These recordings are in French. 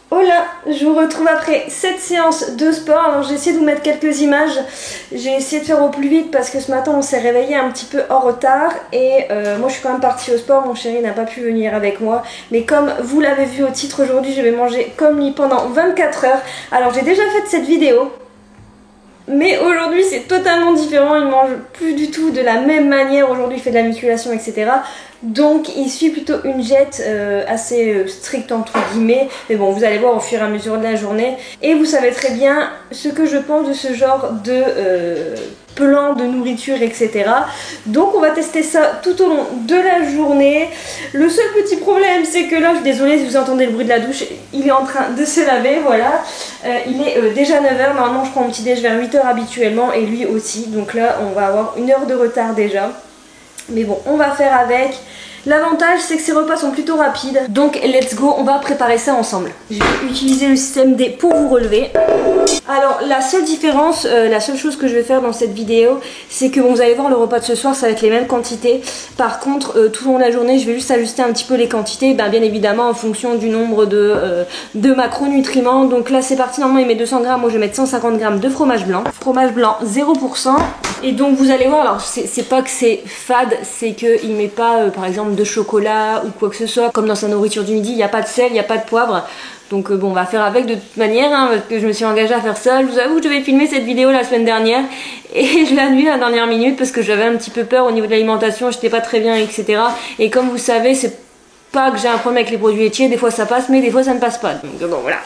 Hola, je vous retrouve après cette séance de sport. Alors j'ai essayé de vous mettre quelques images. J'ai essayé de faire au plus vite parce que ce matin on s'est réveillé un petit peu en retard. Et moi je suis quand même partie au sport, mon chéri n'a pas pu venir avec moi. Mais comme vous l'avez vu au titre, aujourd'hui je vais manger comme lui pendant 24 heures. Alors j'ai déjà fait cette vidéo. Mais aujourd'hui c'est totalement différent, il mange plus du tout de la même manière, aujourd'hui il fait de la musculation etc. Donc il suit plutôt une diète assez stricte entre guillemets. Mais bon, vous allez voir au fur et à mesure de la journée. Et vous savez très bien ce que je pense de ce genre de plan de nourriture etc. Donc on va tester ça tout au long de la journée. Le seul petit problème c'est que là, je suis désolée si vous entendez le bruit de la douche, il est en train de se laver, voilà. Il est déjà 9 h, normalement je prends mon petit déj vers 8 h habituellement et lui aussi. Donc là on va avoir 1 heure de retard déjà. Mais bon, on va faire avec. L'avantage c'est que ces repas sont plutôt rapides. Donc let's go, on va préparer ça ensemble. Je vais utiliser le système D pour vous relever. Alors la seule différence, la seule chose que je vais faire dans cette vidéo, c'est que bon, vous allez voir, le repas de ce soir ça va être les mêmes quantités. Par contre tout au long de la journée je vais juste ajuster un petit peu les quantités, bien évidemment en fonction du nombre de macronutriments. Donc là c'est parti, normalement il met 200 grammes, moi je vais mettre 150 grammes de fromage blanc 0%. Et donc vous allez voir, alors c'est pas que c'est fade, c'est qu'il met pas par exemple de chocolat ou quoi que ce soit. Comme dans sa nourriture du midi, il n'y a pas de sel, il n'y a pas de poivre. Donc bon, on va faire avec de toute manière, hein, parce que je me suis engagée à faire ça. Je vous avoue que je devais filmer cette vidéo la semaine dernière et je l'ai annulée à la dernière minute parce que j'avais un petit peu peur au niveau de l'alimentation, j'étais pas très bien, etc. Et comme vous savez, c'est pas que j'ai un problème avec les produits laitiers, des fois ça passe, mais des fois ça ne passe pas. Donc bon, voilà.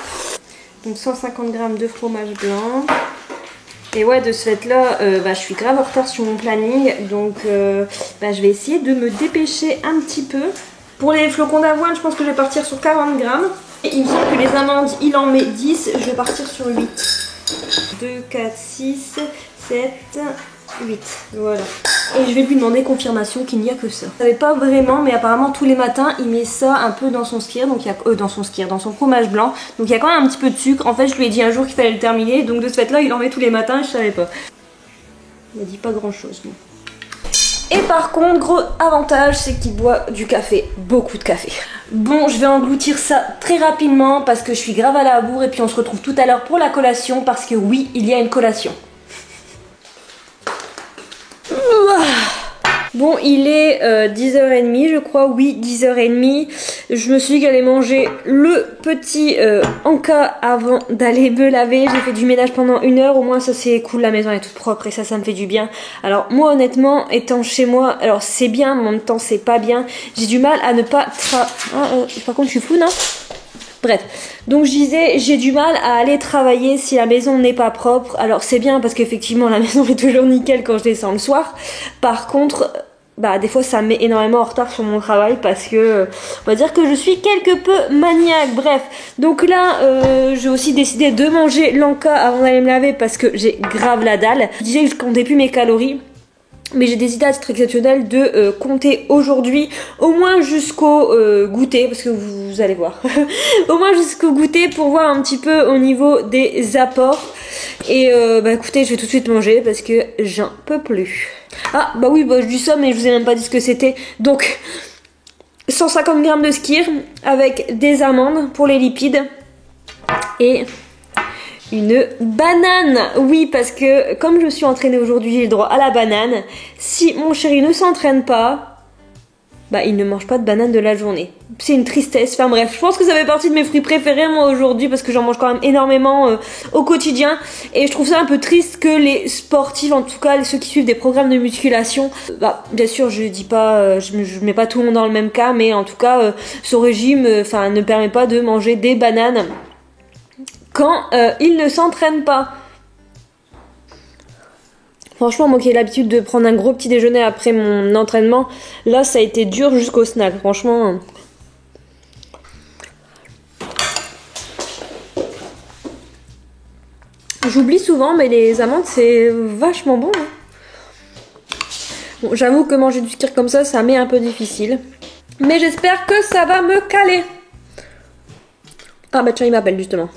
Donc 150 grammes de fromage blanc. Et ouais, de ce fait là, je suis grave en retard sur mon planning, donc je vais essayer de me dépêcher un petit peu. Pour les flocons d'avoine, je pense que je vais partir sur 40 grammes. Et il me semble que les amandes, il en met 10, je vais partir sur 8. 2, 4, 6, 7, 8, voilà. Et je vais lui demander confirmation qu'il n'y a que ça. Je savais pas vraiment, mais apparemment tous les matins il met ça un peu dans son skyr, donc il y a, dans son fromage blanc. Donc il y a quand même un petit peu de sucre. En fait je lui ai dit un jour qu'il fallait le terminer, donc de ce fait là il en met tous les matins et je savais pas. Il m'a dit pas grand chose. Bon. Et par contre, gros avantage, c'est qu'il boit du café, beaucoup de café. Bon, je vais engloutir ça très rapidement parce que je suis grave à la bourre et puis on se retrouve tout à l'heure pour la collation parce que oui, il y a une collation. Bon, il est 10h30 je crois, oui 10h30. Je me suis dit que j'allais manger le petit encas avant d'aller me laver. J'ai fait du ménage pendant 1 heure, au moins ça c'est cool, la maison est toute propre et ça me fait du bien. Alors moi honnêtement, étant chez moi, alors c'est bien, mais en même temps c'est pas bien. J'ai du mal à ne pas... par contre je suis floue, non ? Bref, donc je disais, j'ai du mal à aller travailler si la maison n'est pas propre. Alors c'est bien parce qu'effectivement la maison est toujours nickel quand je descends le soir. Par contre, des fois ça me met énormément en retard sur mon travail parce que on va dire que je suis quelque peu maniaque. Bref, donc là j'ai aussi décidé de manger l'encas avant d'aller me laver parce que j'ai grave la dalle. Je disais que je comptais plus mes calories. Mais j'ai décidé à titre exceptionnel de compter aujourd'hui au moins jusqu'au goûter, parce que vous allez voir, au moins jusqu'au goûter pour voir un petit peu au niveau des apports. Et écoutez, je vais tout de suite manger parce que j'en peux plus. Ah bah oui, je dis ça mais je vous ai même pas dit ce que c'était. Donc 150 grammes de skyr avec des amandes pour les lipides et... une banane, oui, parce que comme je suis entraînée aujourd'hui, j'ai le droit à la banane. Si mon chéri ne s'entraîne pas, il ne mange pas de banane de la journée. C'est une tristesse, enfin bref, je pense que ça fait partie de mes fruits préférés moi aujourd'hui parce que j'en mange quand même énormément au quotidien. Et je trouve ça un peu triste que les sportifs, en tout cas ceux qui suivent des programmes de musculation, bien sûr je dis pas, je mets pas tout le monde dans le même cas, mais en tout cas ce régime ne permet pas de manger des bananes quand il ne s'entraîne pas. Franchement, moi qui ai l'habitude de prendre un gros petit déjeuner après mon entraînement, là ça a été dur jusqu'au snack, franchement. J'oublie souvent, mais les amandes c'est vachement bon. Bon, j'avoue que manger du skyr comme ça m'est un peu difficile. Mais j'espère que ça va me caler. Ah tiens, il m'appelle justement.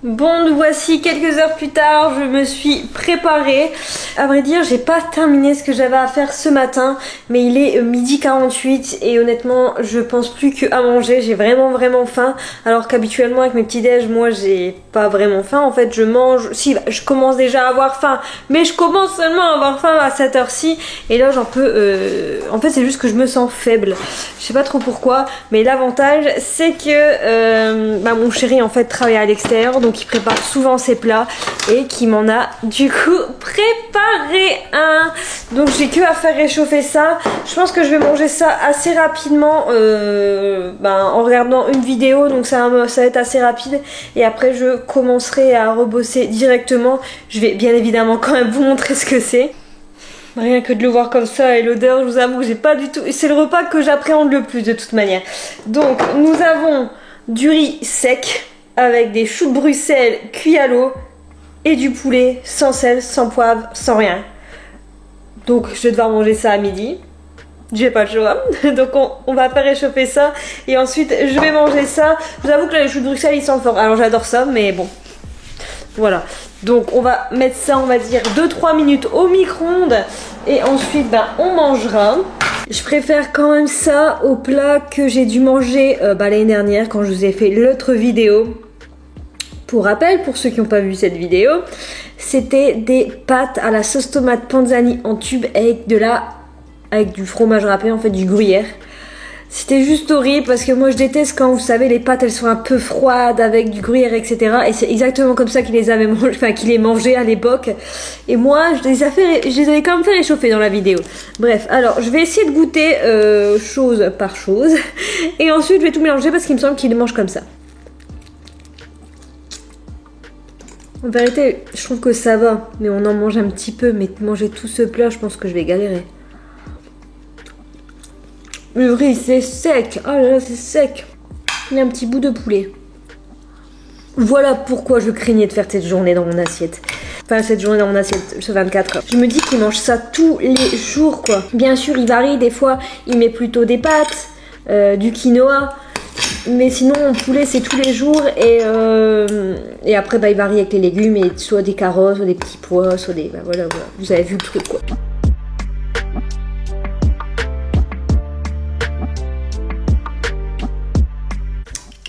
Bon, nous voici quelques heures plus tard, je me suis préparée. À vrai dire, j'ai pas terminé ce que j'avais à faire ce matin, mais il est 12h48 et honnêtement, je pense plus qu'à manger. J'ai vraiment faim, alors qu'habituellement avec mes petits déj, moi j'ai pas vraiment faim. En fait, je mange, si, je commence déjà à avoir faim, mais je commence seulement à avoir faim à cette heure-ci. Et là, j'en peux... En fait, c'est juste que je me sens faible. Je sais pas trop pourquoi, mais l'avantage, c'est que mon chéri en fait travaille à l'extérieur, donc il prépare souvent ses plats et qui m'en a du coup préparé un. Donc j'ai que à faire réchauffer ça. Je pense que je vais manger ça assez rapidement en regardant une vidéo, donc ça va être assez rapide et après je commencerai à rebosser directement. Je vais bien évidemment quand même vous montrer ce que c'est. Rien que de le voir comme ça et l'odeur, je vous avoue que j'ai pas du tout... C'est le repas que j'appréhende le plus de toute manière. Donc nous avons du riz sec avec des choux de Bruxelles cuits à l'eau et du poulet sans sel, sans poivre, sans rien. Donc je vais devoir manger ça à midi. J'ai pas le choix. Donc on va faire réchauffer ça et ensuite je vais manger ça. Je vous avoue que là les choux de Bruxelles ils sont forts. Alors j'adore ça mais bon. Voilà. Donc on va mettre ça on va dire 2-3 minutes au micro-ondes et ensuite on mangera. Je préfère quand même ça au plat que j'ai dû manger l'année dernière quand je vous ai fait l'autre vidéo. Pour rappel, pour ceux qui n'ont pas vu cette vidéo, c'était des pâtes à la sauce tomate panzani en tube avec du fromage râpé, en fait du gruyère. C'était juste horrible parce que moi je déteste quand vous savez les pâtes elles sont un peu froides avec du gruyère etc. Et c'est exactement comme ça qu'il les avait mangé, qu'il les mangeait à l'époque. Et moi je les avais quand même fait réchauffer dans la vidéo. Bref, alors je vais essayer de goûter chose par chose et ensuite je vais tout mélanger parce qu'il me semble qu'il les mange comme ça. En vérité, je trouve que ça va, mais on en mange un petit peu, mais manger tout ce plat, je pense que je vais galérer. Le riz, c'est sec. Oh là là, c'est sec. Il y a un petit bout de poulet. Voilà pourquoi je craignais de faire cette journée dans mon assiette. Enfin, cette journée dans mon assiette, ce 24 heures. Je me dis qu'il mange ça tous les jours, quoi. Bien sûr, il varie. Des fois, il met plutôt des pâtes, du quinoa. Mais sinon, le poulet, c'est tous les jours. Et après, il varie avec les légumes. Et soit des carottes, soit des petits pois, soit des... voilà. Vous avez vu le truc, quoi.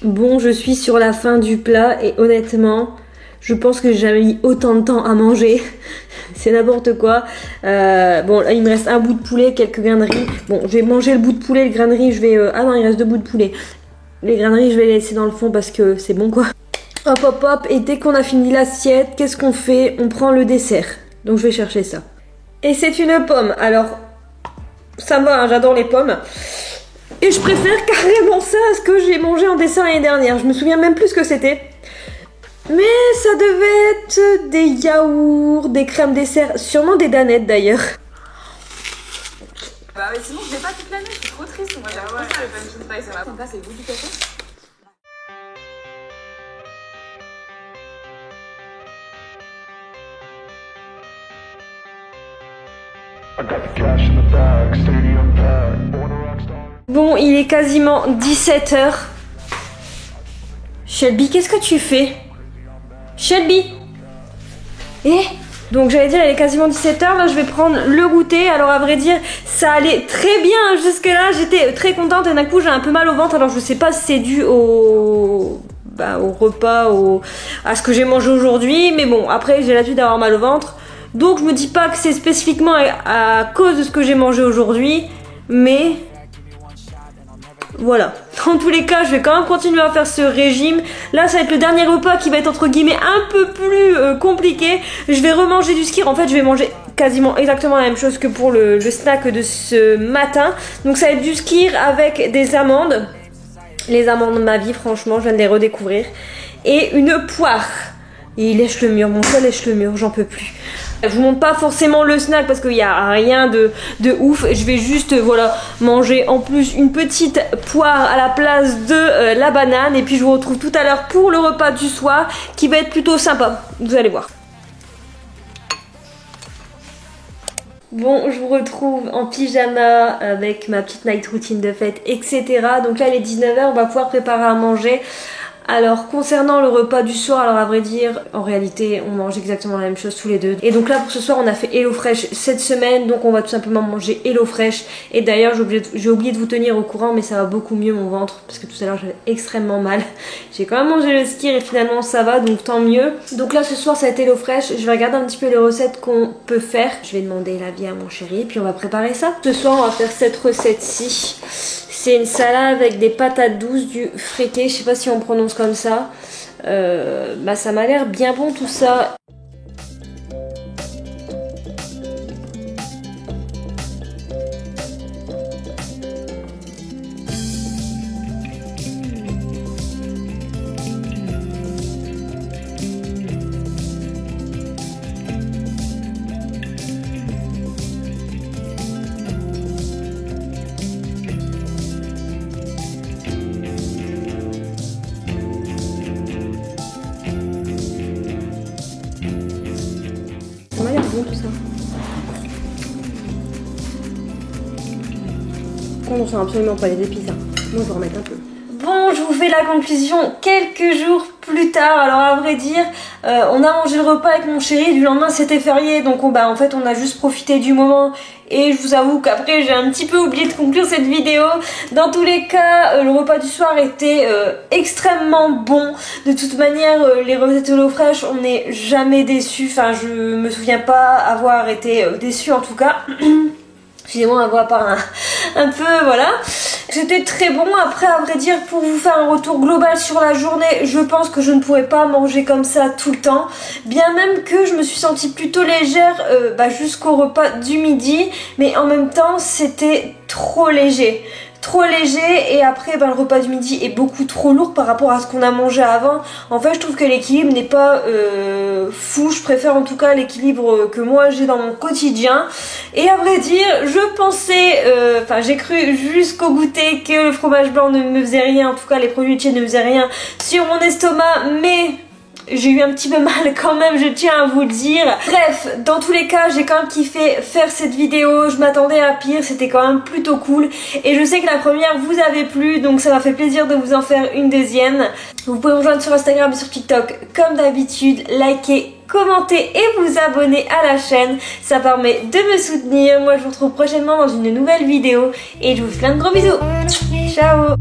Bon, je suis sur la fin du plat et honnêtement, je pense que j'ai jamais mis autant de temps à manger. C'est n'importe quoi. Bon, là, il me reste un bout de poulet, quelques grains de riz. Bon, je vais manger le bout de poulet, le grain de riz, je vais... Ah non, il reste 2 bouts de poulet. Les grains de riz, je vais les laisser dans le fond parce que c'est bon, quoi. Hop, hop, hop. Et dès qu'on a fini l'assiette, qu'est-ce qu'on fait? On prend le dessert. Donc, je vais chercher ça. Et c'est une pomme. Alors, ça me va, hein, j'adore les pommes. Et je préfère carrément ça à ce que j'ai mangé en dessert l'année dernière. Je me souviens même plus ce que c'était. Mais ça devait être des yaourts, des crèmes dessert, sûrement des danettes d'ailleurs. Bah ouais, sinon je l'ai pas toute l'année, je suis trop triste. Moi j'aime pas ça, le pumpkin spice, ça va. Sympa, c'est le goût du café. Bon, il est quasiment 17h. Shelby, qu'est-ce que tu fais? Shelby? Donc j'allais dire, il est quasiment 17h, là je vais prendre le goûter. Alors à vrai dire, ça allait très bien jusque là, j'étais très contente et d'un coup j'ai un peu mal au ventre. Alors je sais pas si c'est dû au repas, à ce que j'ai mangé aujourd'hui. Mais bon, après j'ai l'habitude d'avoir mal au ventre. Donc je me dis pas que c'est spécifiquement à cause de ce que j'ai mangé aujourd'hui. Mais... voilà, en tous les cas je vais quand même continuer à faire ce régime. Là ça va être le dernier repas qui va être entre guillemets un peu plus compliqué. Je vais remanger du skyr, en fait je vais manger quasiment exactement la même chose que pour le snack de ce matin. Donc ça va être du skyr avec des amandes. Les amandes de ma vie franchement, je viens de les redécouvrir. Et une poire. Et il lèche le mur, mon chat lèche le mur, j'en peux plus. Je vous montre pas forcément le snack parce qu'il n'y a rien de ouf. Je vais juste voilà manger en plus une petite poire à la place de la banane. Et puis je vous retrouve tout à l'heure pour le repas du soir qui va être plutôt sympa. Vous allez voir. Bon, je vous retrouve en pyjama avec ma petite night routine de fête, etc. Donc là il est 19h, on va pouvoir préparer à manger. Alors concernant le repas du soir, alors à vrai dire, en réalité on mange exactement la même chose tous les deux. Et donc là pour ce soir on a fait HelloFresh cette semaine, donc on va tout simplement manger HelloFresh. Et d'ailleurs j'ai oublié de vous tenir au courant, mais ça va beaucoup mieux mon ventre, parce que tout à l'heure j'avais extrêmement mal. J'ai quand même mangé le skir et finalement ça va, donc tant mieux. Donc là ce soir ça a été HelloFresh, je vais regarder un petit peu les recettes qu'on peut faire. Je vais demander l'avis à mon chéri, puis on va préparer ça. Ce soir on va faire cette recette-ci. C'est une salade avec des patates douces, du friqué, je sais pas si on prononce comme ça. Bah ça m'a l'air bien bon tout ça. Ça m'a l'air bon tout ça. On sent absolument pas les épices. Moi je vais remettre un peu. Bon, je vous fais la conclusion quelques jours plus tard. Alors à vrai dire, on a mangé le repas avec mon chéri. Du lendemain c'était férié, donc en fait on a juste profité du moment. Et je vous avoue qu'après j'ai un petit peu oublié de conclure cette vidéo. Dans tous les cas, le repas du soir était extrêmement bon. De toute manière, les recettes HelloFresh, on n'est jamais déçus. Enfin, je me souviens pas avoir été déçue en tout cas. Excusez-moi, ma voix part un peu, voilà. C'était très bon. Après, à vrai dire, pour vous faire un retour global sur la journée, je pense que je ne pourrais pas manger comme ça tout le temps. Bien même que je me suis sentie plutôt légère jusqu'au repas du midi. Mais en même temps, c'était trop léger. Trop léger, et après le repas du midi est beaucoup trop lourd par rapport à ce qu'on a mangé avant. En fait je trouve que l'équilibre n'est pas fou. Je préfère en tout cas l'équilibre que moi j'ai dans mon quotidien. Et à vrai dire je pensais, j'ai cru jusqu'au goûter que le fromage blanc ne me faisait rien, en tout cas les produits laitiers ne me faisaient rien sur mon estomac, mais j'ai eu un petit peu mal quand même, je tiens à vous le dire. Bref, dans tous les cas, j'ai quand même kiffé faire cette vidéo. Je m'attendais à pire, c'était quand même plutôt cool. Et je sais que la première vous avait plu, donc ça m'a fait plaisir de vous en faire une deuxième. Vous pouvez me rejoindre sur Instagram et sur TikTok comme d'habitude. Likez, commentez et vous abonner à la chaîne. Ça permet de me soutenir. Moi, je vous retrouve prochainement dans une nouvelle vidéo. Et je vous fais plein de gros bisous. Ciao!